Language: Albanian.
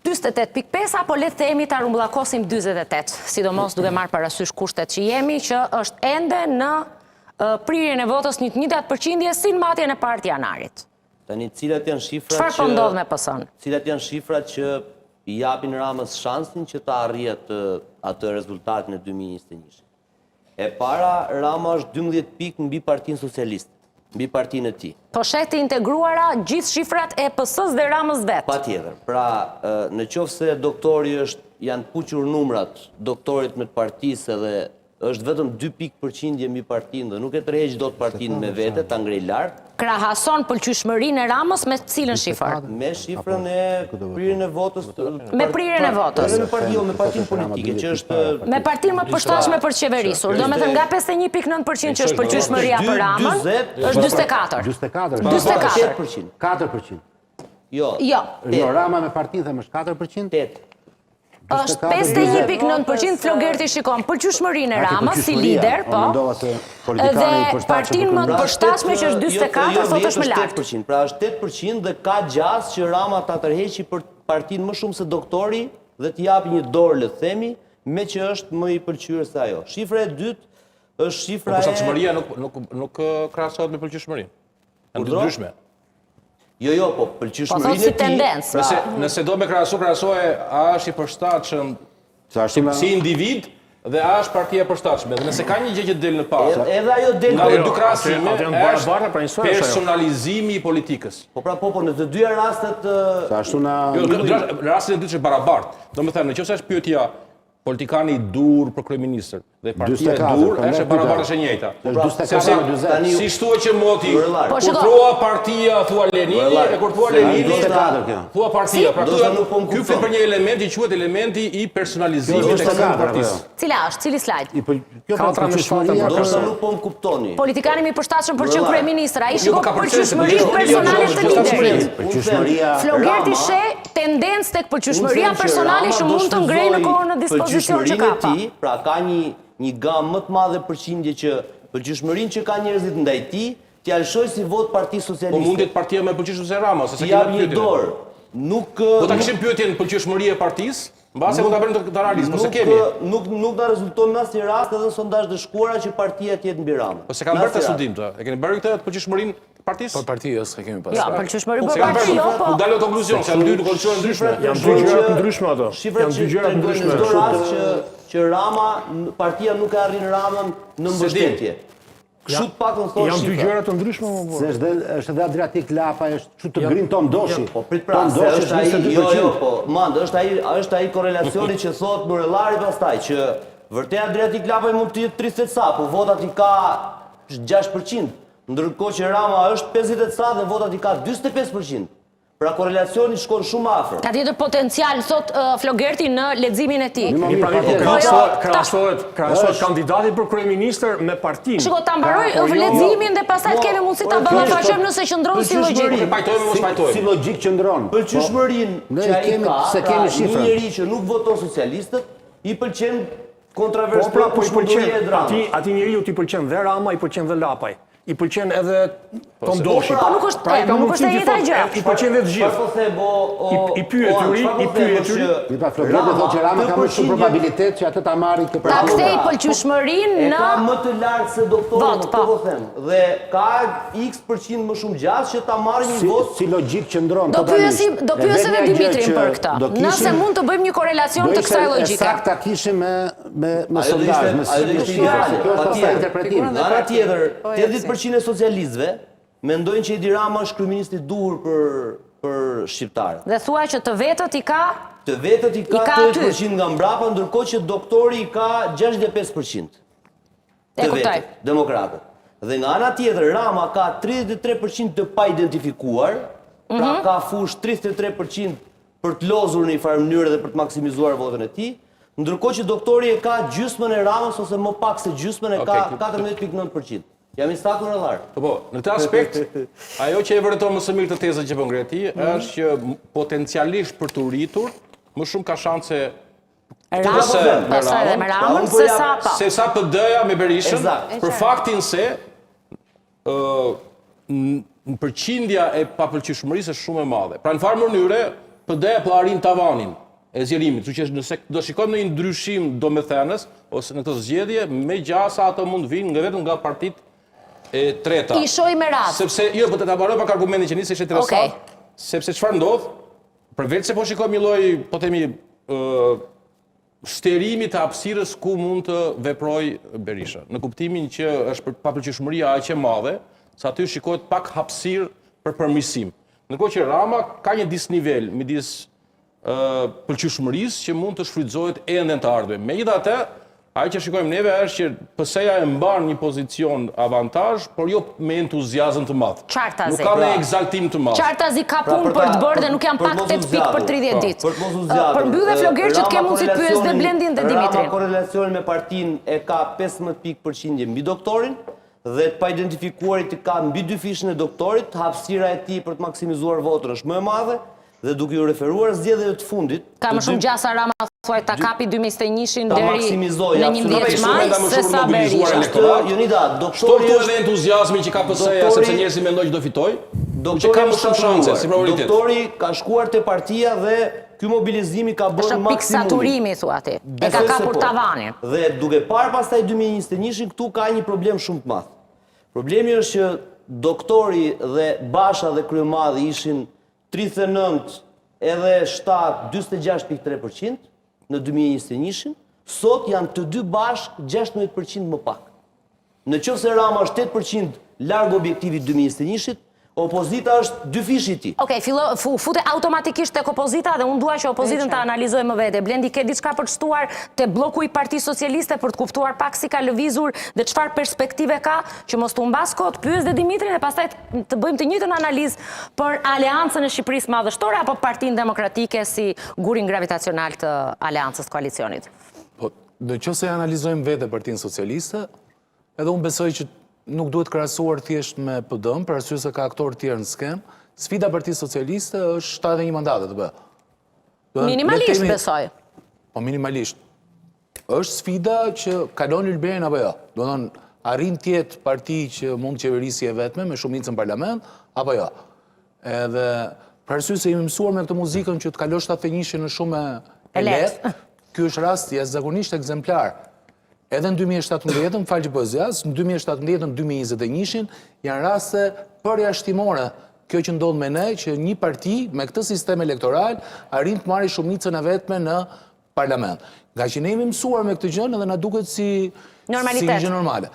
48.5 apo le të themi ta rumbullakosim 48, sidomos duke marrë parasysh kushtet që jemi, që është ende në prirjen e votës një të njëjtat përqindje si në matjen e parë të janarit. Tani cilat janë shifrat Çfarë po ndodh me PS-n? Cilat janë shifrat që i japin Ramës shansin që ta arrijë atë rezultatin e 2021. E para, Rama është 12 pikë mbi Partinë Socialiste, mbi partinë e tij. Po shet të integruara gjithë shifrat e PS-s dhe Ramës vet. Patjetër. Pra, në qoftë se doktori janë puqur numrat doktorit me të partisë edhe është vetëm 2 pikë përqindje mbi partinë dhe nuk e tërheq dot partinë me vete, ta ngrej lart. Krahason pëlqyeshmërinë e Ramës me cilën shifër? Me shifrën e prirjen e votës. Me prirjen e votës. Me partinë politike që është me partinë më përshtatshme për të qeverisur. Domethënë nga 51.9% që është pëlqyeshmëria për Ramën, është 44. 44%. 4%. Jo. Rama me partinë them është 4%. 8. Është 51.9% Flogerti shikon pëlqyeshmërinë e Ramës si lider, po. Dhe partinë më të përshtatshme që është 44 thotë është më lart. Pra është 8% dhe ka gjasë që Rama ta tërheqi për partinë më shumë se doktori dhe t'i japi një dorë, le të themi, me që është më i pëlqyer se ajo. Shifra e dytë është shifra e përshtatshmëria nuk krahasohet me pëlqyeshmërinë. Janë dy ndryshme. Jo, po pëlqyeshmërinë si tendencë. Nëse do me krahasoje a është i përshtatshëm si individ dhe a është partia e përshtatshme. Dhe nëse ka një gjë që del në pas. Edhe ajo del nga dy krahasime është personalizimi i politikës. Po në të dyja rastet në rastin e dytë është barabartë. Domethënë, nëse është pyetja politikani i dur për kryeministër dhe partia e dur është barabartë është e njëjta. Si shtuaj që moti, kur thua partia thua Lenini, e kur thua Lenini thua partia. Pra ky flet për një element që quhet elementi i personalizimit të partisë. Cila është? Cili slajd? Katra me shfaqje. Ndoshta nuk po më kuptoni. Politikani më i përshtatshëm për qenë kryeministër, ai shikon pëlqyeshmërinë personale të liderit. Flogerti sheh tendencë tek pëlqyeshmëria personale që mund të ngrejë në kohën në dispozicion që ka pa. Pra ka një gamë më të madhe përqindje që pëlqyeshmërinë që ka njerëzit ndaj tij, t'i alshoj si vot Partisë Socialiste. Po mundet partia me pëlqyeshmëri se Rama, se s'ka një dorë. Po ta kishim pyetjen pëlqyeshmëri e partisë, mbase mund ta bëjmë të realistë, po se kemi. Nuk na rezulton në asnjë rast edhe sondazh të shkuara që partia të jetë mbi Ramën. Po se kanë bërë të studim të. E keni bërë këtë pëlqyeshmërinë partisë? Po partijës e kemi pas. Ja, pëlqyeshmëri për partinë, po. Dalë në konkluzion, se janë dy kondicionë ndryshme. Janë dy gjëra të ndryshme ato. Janë dy gjëra të ndryshme. Që Rama, partia nuk e arrin Ramën në mbështetje. Kështu pak në thonë janë dy gjëra të ndryshme më Se është edhe Adriatik Lapa, është kështu të grin Tom Doshi. Po prit pra, është ai, jo, po, mandë, është ai korelacioni që thot Murellari pastaj që vërtet Adriatik Lapa mund të jetë 30 sa, po votat i ka 6%, ndërkohë që Rama është 50 sa dhe votat i ka 45%. Pra korelacioni shkon shumë afër. Ka tjetër potencial, thot Flogerti në leximin e tij. Krahasohet kandidati për kryeministër me partinë. Shiko, ta mbaroj leximin dhe pastaj të kemi mundësi ta ballafaqojmë nëse qëndron si logjik. Pajtojmë mos pajtojmë. Si logjik qëndron. Pëlqyeshmërinë që ai ka, pra një njeri që nuk voton socialistët, i pëlqen kontroversë pra po i pëlqen. Atij njeriu i pëlqen dhe Rama, i pëlqen dhe Lapaj. I pëlqen edhe Tom Doshi. Po nuk është e njëjta gjë. I pëlqen dhe të gjithë. I pyeturi. Pa Flogerti thotë që Rama ka më shumë probabilitet që atë ta marrë këtë ta kthej pëlqyeshmërinë në ka më të lartë se doktori, po them. Dhe ka X% më shumë gjasë që ta marrë një vot. Si logjik qëndron Do pyesim edhe Dimitrin për këtë. Nëse mund të bëjmë një korelacion të kësaj logjike. Saktë ta kishim me sondazh, me shifra. Kjo është pastaj interpretim. Ana tjetër, 80% e socialistëve mendojnë që Edi Rama është kryeminist i duhur për shqiptarët. Dhe thua që të vetët i ka? Të vetët i ka 80% nga mbrapa, ndërkohë që doktori i ka 65%. Të vetët, demokratët. Dhe nga ana tjetër, Rama ka 33% të pa identifikuar, pra ka fush 33% për të lozur në një farë mënyrë dhe për të maksimizuar votën e tij, ndërkohë që doktori e ka gjysmën e Ramës ose më pak se gjysmën e ka 14.9%. Jam i saktë në radhë. Po, në këtë aspekt, ajo që e vërteton më së miri këtë tezën që po ngre ti, është që potencialisht për të rritur, më shumë ka shanse Ramën se sa PD-ja me Berishën, për faktin se përqindja e papëlqyeshmërisë është shumë e madhe. Pra në farë mënyre, PD po arrin tavanin e zgjerimit, kështu që nëse do shikojmë në një ndryshim domethënës ose në këtë zgjedhje, megjithëse ato mund vinë vetëm nga partitë e treta. I shoj me radhë. Sepse jo, po të ta mbaroj pak argumentin që nisi ishte interesant, sepse çfarë ndodh? Përveç se po shikojmë një lloj, po themi, shterimi të hapësirës ku mund të veproj Berisha, në kuptimin që është papërgjithshmëria aq e madhe, sa aty shikohet pak hapësirë për përmirësim. Ndërkohë që Rama ka një disnivel midis pëlqyeshmërisë që mund të shfrytëzohet ende në të ardhmen. Megjithatë, ajo që shikojmë neve është që PS-ja e mban një pozicion avantazh, por jo me entuziazëm të madh. Qartazi. Nuk ka një egzaltim të madh. Qartazi ka punë për të bërë dhe nuk janë pak 8 pikë për 30 ditë. Për mbyllje Floger që të ke mundësi të pyes dhe Blendin dhe Dimitrin. Rama korelacion me partinë e ka 15 pikë përqindje mbi doktorin dhe të pa identifikuarit të ka mbi 2 fishën e doktorit, hapësira e tij për të maksimizuar votën është më e madhe. Dhe duke ju referuar zgjedhjeve të fundit... Ka më shumë gjasa Rama thuaj ta kapi 2021 deri në 11 maj, se sa Berisha. Jonida, doktori është... edhe entuziazmi që ka PS-ja, sepse njerëzit mendojnë që do fitoj, që ka më shumë shanse, si prioritet. Doktori ka shkuar te partia dhe ky mobilizimi ka bërë maksimumi. Është pikë saturimi, thua ti. E ka kapur tavanin. Dhe duke parë pastaj 2021, këtu ka një problem shumë të madh. Problemi është që doktori dhe Basha dhe Kryemadhi ishin 39 edhe 7, 26.3% në 2021, sot janë të dy bashk 16% më pak. Në qoftë se Rama është 8% larg objektivit 2021, opozita është 2 fishi i tij. Okej, fute automatikisht tek opozita dhe unë dua që opozitën ta analizoj më vete. Blendi, ke diçka për të shtuar te bloku i Partisë Socialiste për të kuptuar pak si ka lëvizur dhe çfarë perspektive ka, që mos të humbas kohë, pyes dhe Dimitrin dhe pastaj të bëjmë të njëjtën analizë për aleancën e Shqipërisë Madhështore apo Partinë Demokratike si gurin gravitacional të aleancës koalicionit. Po, nëse analizojmë vete Partinë Socialiste, edhe unë besoj që nuk duhet krahasuar thjesht me PD-n, për arsye se ka aktorë tjerë në skem. Sfida Partisë Socialiste është 71 mandate të bëjë. Minimalisht besoj. Po minimalisht. Është sfida që kalon Ylberin apo jo. Do të thonë, arrin të jetë parti që mund të qeverisë e vetme me shumicën në parlament apo jo. Edhe për arsye se jemi mësuar me këtë muzikën që të kalosh 71 në shumë e lehtë. Ky është rasti jashtëzakonisht ekzemplar. Edhe në 2017, më falë që pëzjas, në 2017, në 2021, janë raste përjashtimore. Kjo që ndodhë me ne, që një parti me këtë sistem elektoral arrin të marrë shumicën e vetme në parlament. Nga që ne jemi mësuar me këtë gjënë edhe na duket si gjë normale.